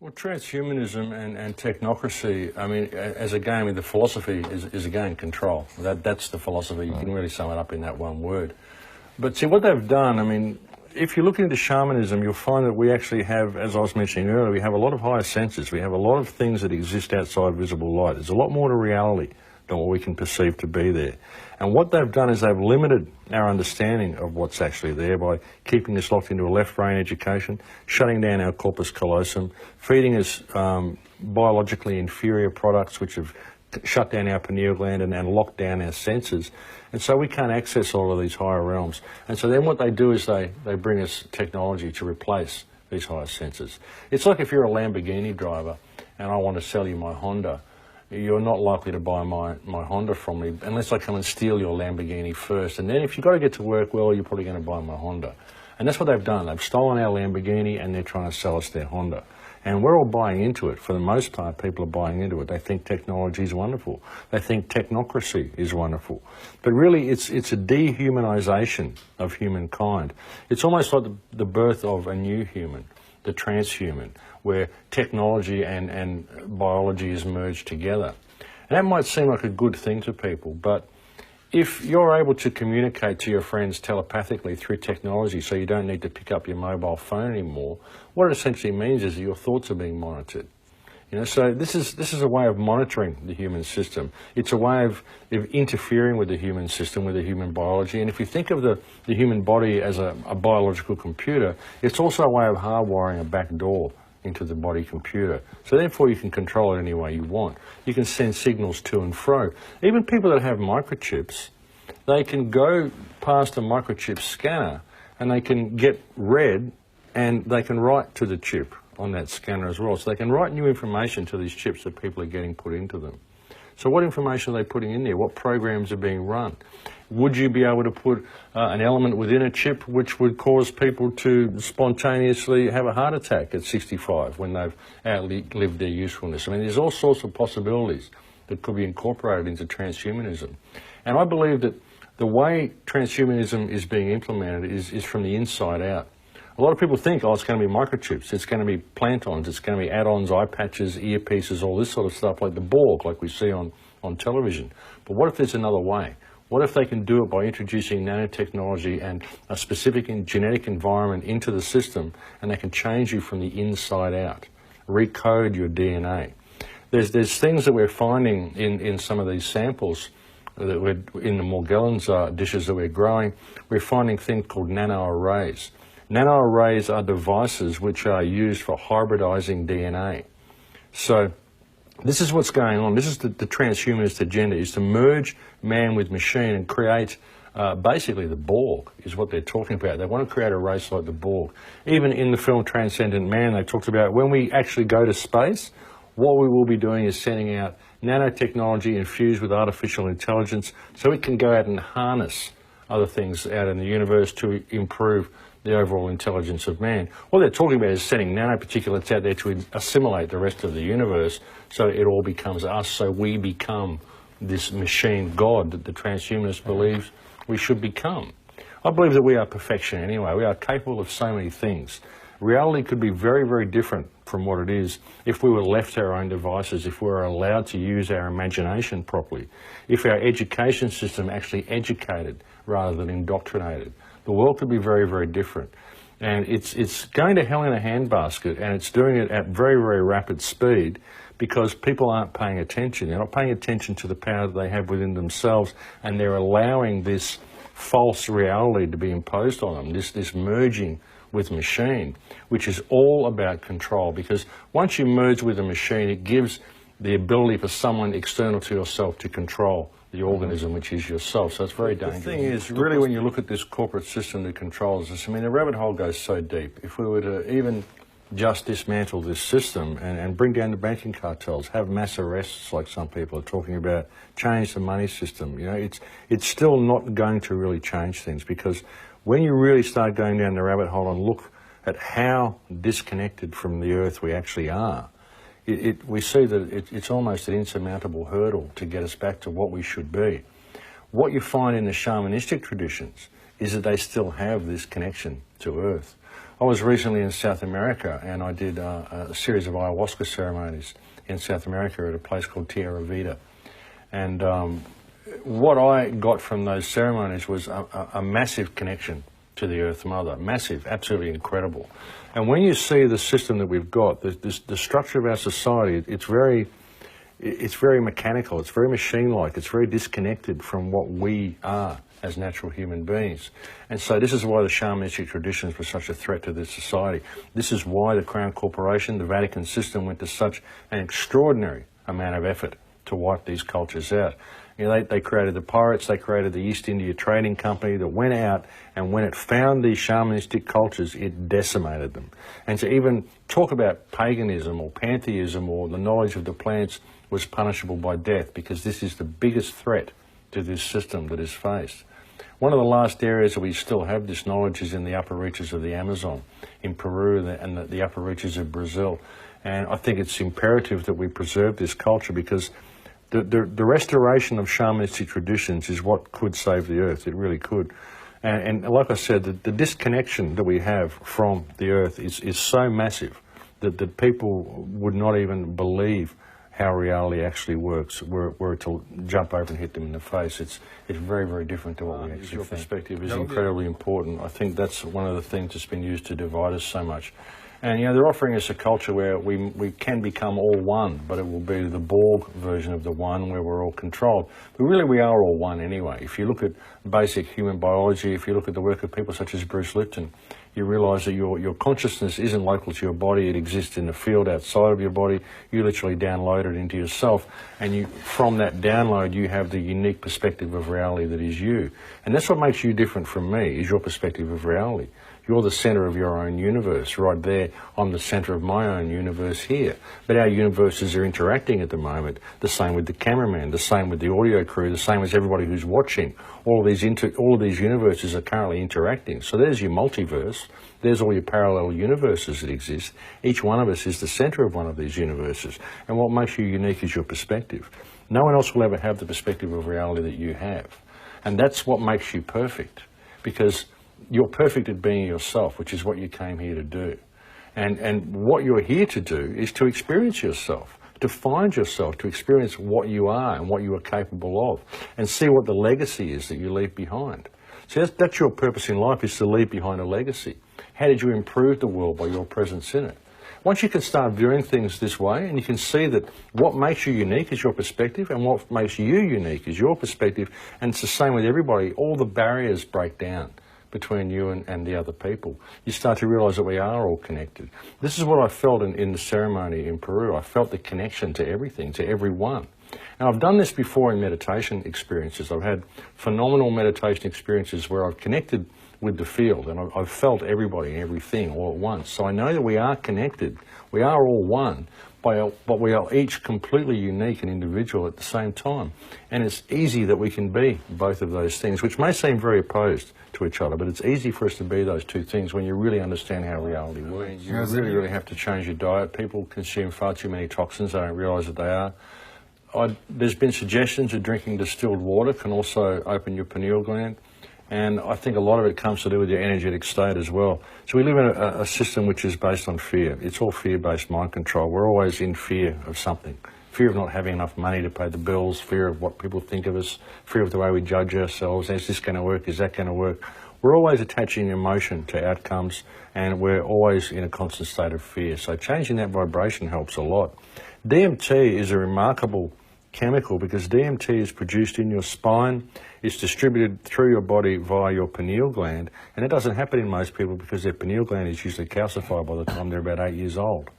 Well, transhumanism and technocracy, I mean, as a game, the philosophy is again control. That's the philosophy. You can really sum it up in that one word. But see, what they've done, I mean, if you look into shamanism, you'll find that we actually have, as I was mentioning earlier, we have a lot of higher senses. We have a lot of things that exist outside visible light. There's a lot more to reality than what we can perceive to be there. And what they've done is they've limited our understanding of what's actually there by keeping us locked into a left-brain education, shutting down our corpus callosum, feeding us biologically inferior products which have shut down our pineal gland and locked down our senses. And so we can't access all of these higher realms. And so then what they do is they bring us technology to replace these higher senses. It's like if you're a Lamborghini driver and I want to sell you my Honda, you're not likely to buy my Honda from me unless I come and steal your Lamborghini first. And then if you've got to get to work, well, you're probably going to buy my Honda. And that's what they've done. They've stolen our Lamborghini and they're trying to sell us their Honda. And we're all buying into it. For the most part, people are buying into it. They think technology is wonderful. They think technocracy is wonderful. But really, it's a dehumanization of humankind. It's almost like the birth of a new human, the transhuman, where technology and biology is merged together. And that might seem like a good thing to people, but if you're able to communicate to your friends telepathically through technology so you don't need to pick up your mobile phone anymore, what it essentially means is that your thoughts are being monitored. You know, so this is a way of monitoring the human system. It's a way of interfering with the human system, with the human biology. And if you think of the human body as a biological computer, it's also a way of hardwiring a back door into the body computer. So therefore you can control it any way you want. You can send signals to and fro. Even people that have microchips, they can go past a microchip scanner and they can get read and they can write to the chip on that scanner as well. So they can write new information to these chips that people are getting put into them. So what information are they putting in there? What programs are being run? Would you be able to put an element within a chip which would cause people to spontaneously have a heart attack at 65 when they've outlived their usefulness? I mean, there's all sorts of possibilities that could be incorporated into transhumanism. And I believe that the way transhumanism is being implemented is from the inside out. A lot of people think, oh, it's going to be microchips, it's going to be plantons, it's going to be add-ons, eye patches, earpieces, all this sort of stuff like the Borg, like we see on television. But what if there's another way? What if they can do it by introducing nanotechnology and a specific genetic environment into the system, and they can change you from the inside out, recode your DNA? There's things that we're finding in some of these samples that we're in the Morgellons dishes that we're growing. We're finding things called nanoarrays. Nanoarrays are devices which are used for hybridizing DNA. So this is what's going on. This is the transhumanist agenda, is to merge man with machine and create basically the Borg is what they're talking about. They want to create a race like the Borg. Even in the film Transcendent Man, they talked about when we actually go to space, what we will be doing is sending out nanotechnology infused with artificial intelligence so it can go out and harness other things out in the universe to improve the overall intelligence of man. What they're talking about is sending nanoparticulates out there to assimilate the rest of the universe so it all becomes us, so we become this machine god that the transhumanist believes we should become. I believe that we are perfection anyway. We are capable of so many things. Reality could be very, very different from what it is if we were left our own devices, if we were allowed to use our imagination properly, if our education system actually educated rather than indoctrinated. The world could be very, very different. And it's going to hell in a handbasket, and it's doing it at very, very rapid speed because people aren't paying attention. They're not paying attention to the power that they have within themselves, and they're allowing this false reality to be imposed on them, this merging with machine, which is all about control. Because once you merge with a machine, it gives the ability for someone external to yourself to control the organism, which is yourself. So it's very dangerous. The thing is, really, when you look at this corporate system that controls us, I mean, the rabbit hole goes so deep. If we were to even just dismantle this system and bring down the banking cartels, have mass arrests like some people are talking about, change the money system, you know, it's still not going to really change things, because when you really start going down the rabbit hole and look at how disconnected from the earth we actually are, we see that it's almost an insurmountable hurdle to get us back to what we should be. What you find in the shamanistic traditions is that they still have this connection to earth. I was recently in South America, and I did a series of ayahuasca ceremonies in South America at a place called Tierra Vida. And what I got from those ceremonies was a massive connection to the Earth Mother. Massive, absolutely incredible. And when you see the system that we've got, the structure of our society, it's very mechanical, it's very machine-like, it's very disconnected from what we are as natural human beings. And so this is why the shamanistic traditions were such a threat to this society. This is why the Crown Corporation, the Vatican system, went to such an extraordinary amount of effort to wipe these cultures out. You know, they created the pirates, they created the East India Trading Company that went out, and when it found these shamanistic cultures, it decimated them. And to even talk about paganism or pantheism or the knowledge of the plants was punishable by death, because this is the biggest threat to this system that is faced. One of the last areas that we still have this knowledge is in the upper reaches of the Amazon, in Peru and the upper reaches of Brazil. And I think it's imperative that we preserve this culture, because the restoration of shamanistic traditions is what could save the earth. It really could. And like I said, the disconnection that we have from the earth is so massive that people would not even believe how reality actually works, were it to jump over and hit them in the face. It's very, very different to what we actually think. Your perspective is incredibly important. I think that's one of the things that's been used to divide us so much. And, you know, they're offering us a culture where we can become all one, but it will be the Borg version of the one where we're all controlled. But really we are all one anyway. If you look at basic human biology, if you look at the work of people such as Bruce Lipton, you realise that your consciousness isn't local to your body, it exists in the field outside of your body. You literally download it into yourself, and from that download you have the unique perspective of reality that is you. And that's what makes you different from me, is your perspective of reality. You're the centre of your own universe. Right there, I'm the centre of my own universe here. But our universes are interacting at the moment. The same with the cameraman, the same with the audio crew, the same as everybody who's watching. All of these universes are currently interacting. So there's your multiverse. There's all your parallel universes that exist. Each one of us is the centre of one of these universes. And what makes you unique is your perspective. No one else will ever have the perspective of reality that you have. And that's what makes you perfect. Because you're perfect at being yourself, which is what you came here to do. And what you're here to do is to experience yourself, to find yourself, to experience what you are and what you are capable of, and see what the legacy is that you leave behind. So that's your purpose in life, is to leave behind a legacy. How did you improve the world by your presence in it? Once you can start viewing things this way, and you can see that what makes you unique is your perspective, and what makes you unique is your perspective, and it's the same with everybody, all the barriers break down between you and the other people. You start to realise that we are all connected. This is what I felt in the ceremony in Peru. I felt the connection to everything, to everyone. And I've done this before in meditation experiences. I've had phenomenal meditation experiences where I've connected with the field, and I've felt everybody and everything all at once. So I know that we are connected. We are all one, but we are each completely unique and individual at the same time. And it's easy that we can be both of those things, which may seem very opposed to each other, but it's easy for us to be those two things when you really understand how reality works. You really have to change your diet. People consume far too many toxins. They don't realise that they are. There's been suggestions that drinking distilled water can also open your pineal gland. And I think a lot of it comes to do with your energetic state as well. So we live in a system which is based on fear. It's all fear-based mind control. We're always in fear of something. Fear of not having enough money to pay the bills, fear of what people think of us, fear of the way we judge ourselves. Is this going to work? Is that going to work? We're always attaching emotion to outcomes, and we're always in a constant state of fear. So changing that vibration helps a lot. DMT is a remarkable chemical because DMT is produced in your spine, it's distributed through your body via your pineal gland, and it doesn't happen in most people because their pineal gland is usually calcified by the time they're about 8 years old.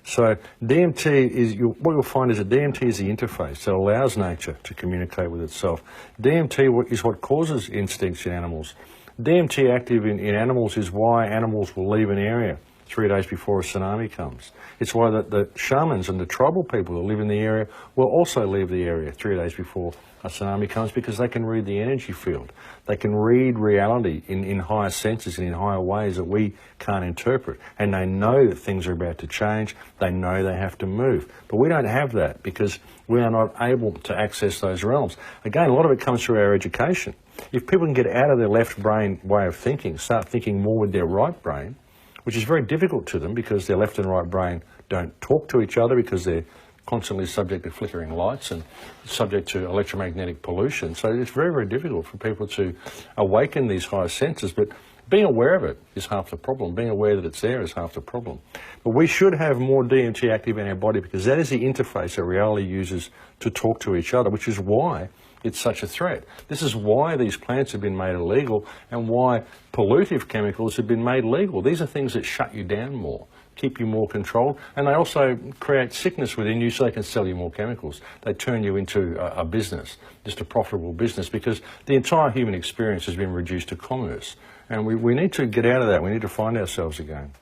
So DMT is, what you'll find is that DMT is the interface that allows nature to communicate with itself. DMT is what causes instincts in animals. DMT active in animals is why animals will leave an area 3 days before a tsunami comes. It's why the shamans and the tribal people that live in the area will also leave the area 3 days before a tsunami comes, because they can read the energy field. They can read reality in higher senses and in higher ways that we can't interpret. And they know that things are about to change. They know they have to move. But we don't have that because we are not able to access those realms. Again, a lot of it comes through our education. If people can get out of their left brain way of thinking, start thinking more with their right brain, which is very difficult to them because their left and right brain don't talk to each other because they're constantly subject to flickering lights and subject to electromagnetic pollution. So it's very, very difficult for people to awaken these higher senses. But being aware of it is half the problem. Being aware that it's there is half the problem. But we should have more DMT active in our body because that is the interface that reality uses to talk to each other, which is why it's such a threat. This is why these plants have been made illegal and why pollutive chemicals have been made legal. These are things that shut you down more, keep you more controlled, and they also create sickness within you so they can sell you more chemicals. They turn you into a business, just a profitable business, because the entire human experience has been reduced to commerce. And we need to get out of that. We need to find ourselves again.